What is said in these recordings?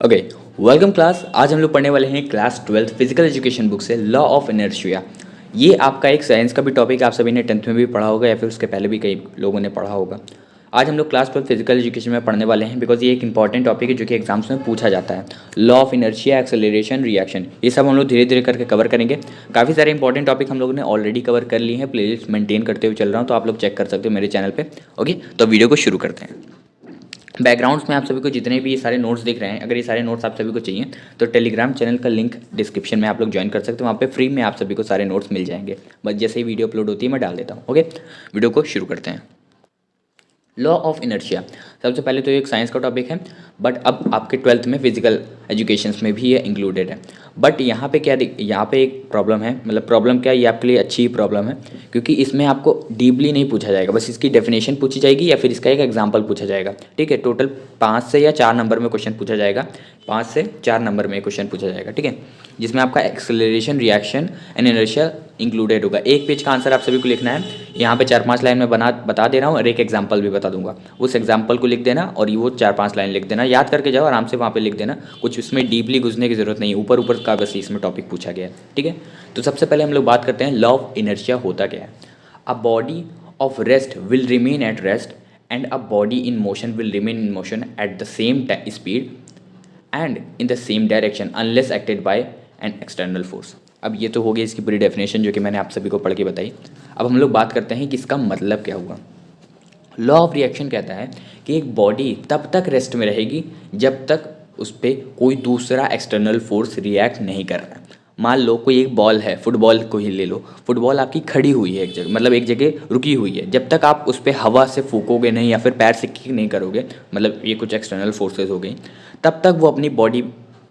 Okay, welcome class. आज हम लोग पढ़ने वाले हैं क्लास 12 फिजिकल एजुकेशन बुक से लॉ ऑफ इनर्शिया। ये आपका एक साइंस का भी टॉपिक है, आप सभी ने 10th में भी पढ़ा होगा या फिर उसके पहले भी कई लोगों ने पढ़ा होगा। आज हम लोग क्लास 12 फिजिकल एजुकेशन में पढ़ने वाले हैं बिकॉज ये एक इंपॉर्टेंट टॉपिक है जो कि एग्जाम्स में पूछा जाता है। Law of inertia, acceleration, reaction, ये सब हम लोग धीरे धीरे करके कवर करेंगे। काफ़ी सारे इंपॉर्टेंट टॉपिक हम लोगों ने ऑलरेडी कवर कर लिए हैं, प्लेलिस्ट मेंटेन करते हुए चल रहा हूँ, तो आप लोग चेक कर सकते हो मेरे चैनल पर। ओके, तो वीडियो को शुरू करते हैं। बैकग्राउंड्स में आप सभी को जितने भी ये सारे नोट्स दिख रहे हैं, अगर ये सारे नोट्स आप सभी को चाहिए तो टेलीग्राम चैनल का लिंक डिस्क्रिप्शन में आप लोग ज्वाइन कर सकते हो। वहाँ पे फ्री में आप सभी को सारे नोट्स मिल जाएंगे। बस जैसे ही वीडियो अपलोड होती है मैं डाल देता हूँ। ओके, वीडियो को शुरू करते हैं। लॉ ऑफ इनर्शिया सबसे पहले तो एक साइंस का टॉपिक है, बट अब आपके 12th में फिजिकल एजुकेशंस में भी ये इंक्लूडेड है। बट यहाँ पे क्या यहाँ पे एक प्रॉब्लम है, मतलब प्रॉब्लम क्या है, ये आपके लिए अच्छी प्रॉब्लम है क्योंकि इसमें आपको डीपली नहीं पूछा जाएगा, बस इसकी डेफिनेशन पूछी जाएगी या फिर इसका एक एग्जाम्पल पूछा जाएगा। ठीक है, टोटल 5 से या 4 नंबर में क्वेश्चन पूछा जाएगा, 5 से 4 नंबर में क्वेश्चन पूछा जाएगा। ठीक है, जिसमें आपका acceleration, reaction and inertia included होगा। एक पेज का आंसर आप सभी को लिखना है। यहाँ पे 4-5 लाइन में बता दे रहा हूँ और एक एग्जाम्पल भी बता दूंगा। उस एग्जाम्पल को लिख देना और वो 4-5 लाइन लिख देना, याद करके जाओ, आराम से वहाँ पे लिख देना। कुछ इसमें डीपली घुसने की जरूरत नहीं है, ऊपर ऊपर का बस इसमें टॉपिक पूछा गया है। ठीक है, तो सबसे पहले हम लोग बात करते हैं लॉ ऑफ इनर्शिया होता क्या है। A body of rest will remain at rest and a body in motion will remain in motion at the same speed and in the same direction unless acted by an external force. अब ये तो हो गई इसकी पूरी definition जो कि मैंने आप सभी को पढ़ के बताई। अब हम लोग बात करते हैं कि इसका मतलब क्या हुआ। लॉ ऑफ रिएक्शन कहता है कि एक बॉडी तब तक रेस्ट में रहेगी जब तक उस पर कोई दूसरा एक्सटर्नल फोर्स रिएक्ट नहीं कर रहा है। मान लो कोई एक बॉल है, फुटबॉल को ही ले लो, फुटबॉल आपकी खड़ी हुई है एक जगह, मतलब एक जगह रुकी हुई है। जब तक आप उस पर हवा से फूकोगे नहीं या फिर पैर से किक नहीं करोगे, मतलब ये कुछ एक्सटर्नल फोर्सेज हो गई, तब तक वो अपनी बॉडी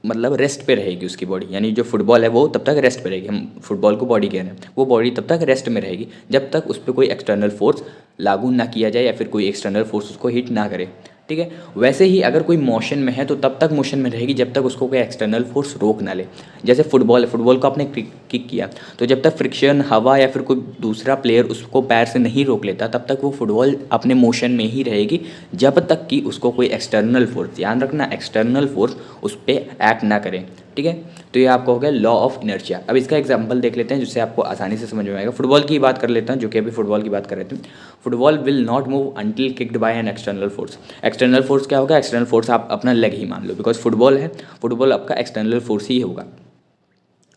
मतलब रेस्ट पे रहेगी। उसकी बॉडी यानी जो फुटबॉल है वो तब तक रेस्ट पे रहेगी। हम फुटबॉल को बॉडी कह रहे हैं, वो बॉडी तब तक रेस्ट में रहेगी जब तक उस पर कोई एक्सटर्नल फोर्स लागू ना किया जाए या फिर कोई एक्सटर्नल फोर्स उसको हिट ना करे। ठीक है, वैसे ही अगर कोई मोशन में है तो तब तक मोशन में रहेगी जब तक उसको कोई एक्सटर्नल फोर्स रोक ना ले। जैसे फुटबॉल है, फुटबॉल को आपने किक किया तो जब तक फ्रिक्शन, हवा या फिर कोई दूसरा प्लेयर उसको पैर से नहीं रोक लेता तब तक वो फुटबॉल अपने मोशन में ही रहेगी जब तक कि उसको कोई एक्सटर्नल फोर्स, ध्यान रखना, एक्सटर्नल फोर्स उस पर एक्ट ना करे। ठीक है, तो ये आपका हो गया लॉ ऑफ इनर्शिया। अब इसका एग्जांपल देख लेते हैं जिससे आपको आसानी से समझ में आएगा। फुटबॉल की बात कर लेते हैं, जो कि अभी फुटबॉल की बात कर रहे थे। Football will not move until kicked bye an external force. External force क्या होगा? एक्सटर्नल फोर्स आप अपना लेग ही मान लो, बिकॉज फुटबॉल है, फुटबॉल आपका एक्सटर्नल फोर्स ही होगा।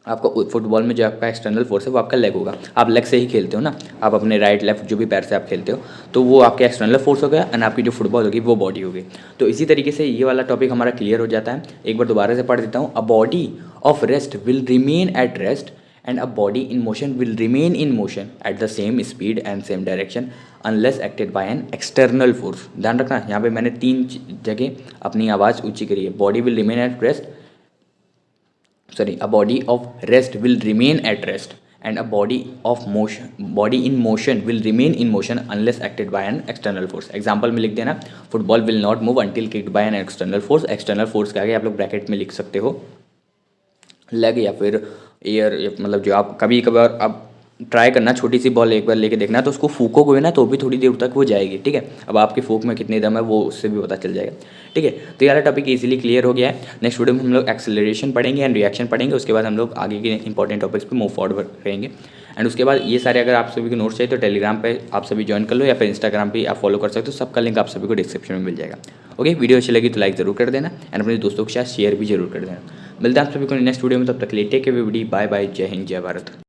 आपका फुटबॉल में जो आपका एक्सटर्नल फोर्स है वो आपका लेग होगा। आप लेग से ही खेलते हो ना, आप अपने राइट लेफ्ट जो भी पैर से आप खेलते हो, तो वो आपके एक्सटर्नल फोर्स हो गया एंड आपकी जो फुटबॉल होगी वो बॉडी होगी। तो इसी तरीके से ये वाला टॉपिक हमारा क्लियर हो जाता है। एक बार दोबारा से पढ़ देता हूँ। A body of rest will remain at rest and a body in motion will remain in motion at the same speed and same direction unless acted by an external force. ध्यान रखना, यहाँ पे मैंने 3 जगह अपनी आवाज़ ऊँची करी है। Body will remain at rest, a body of rest will remain at rest and a body in motion will remain in motion unless acted by an external force। Example में लिख देना, football will not move until kicked by an external force। External force के आगे आप लोग bracket में लिख सकते हो लेग या फिर एयर, मतलब जो आप कभी कभार आप ट्राई करना, छोटी सी बॉल एक बार लेके देखना, तो उसको फूकोगे ना तो भी थोड़ी देर तक वो जाएगी। ठीक है, अब आपके फूक में कितनी दम है वो उससे भी पता चल जाएगा। ठीक है, तो यार टॉपिक इजीली क्लियर हो गया है। नेक्स्ट वीडियो में हम लोग एक्सेलरेशन पढ़ेंगे एंड रिएक्शन पढ़ेंगे। उसके बाद हम लोग आगे के इंपॉर्टेंट टॉपिक्स पे मूव फॉरवर्ड करेंगे। एंड उसके बाद ये सारे अगर आप सभी को नोट्स चाहिए तो टेलीग्राम पे आप सभी ज्वाइन कर लो या फिर इंस्टाग्राम पे आप फॉलो कर सकते हो। सबका लिंक आप सभी को डिस्क्रिप्शन में मिल जाएगा। ओके, वीडियो अच्छी लगी तो लाइक जरूर कर देना एंड अपने दोस्तों के साथ शेयर भी जरूर कर देना। मिलते हैं आप सभी को नेक्स्ट वीडियो में, तब तक के लिए take care everybody, bye bye, जय हिंद, जय भारत।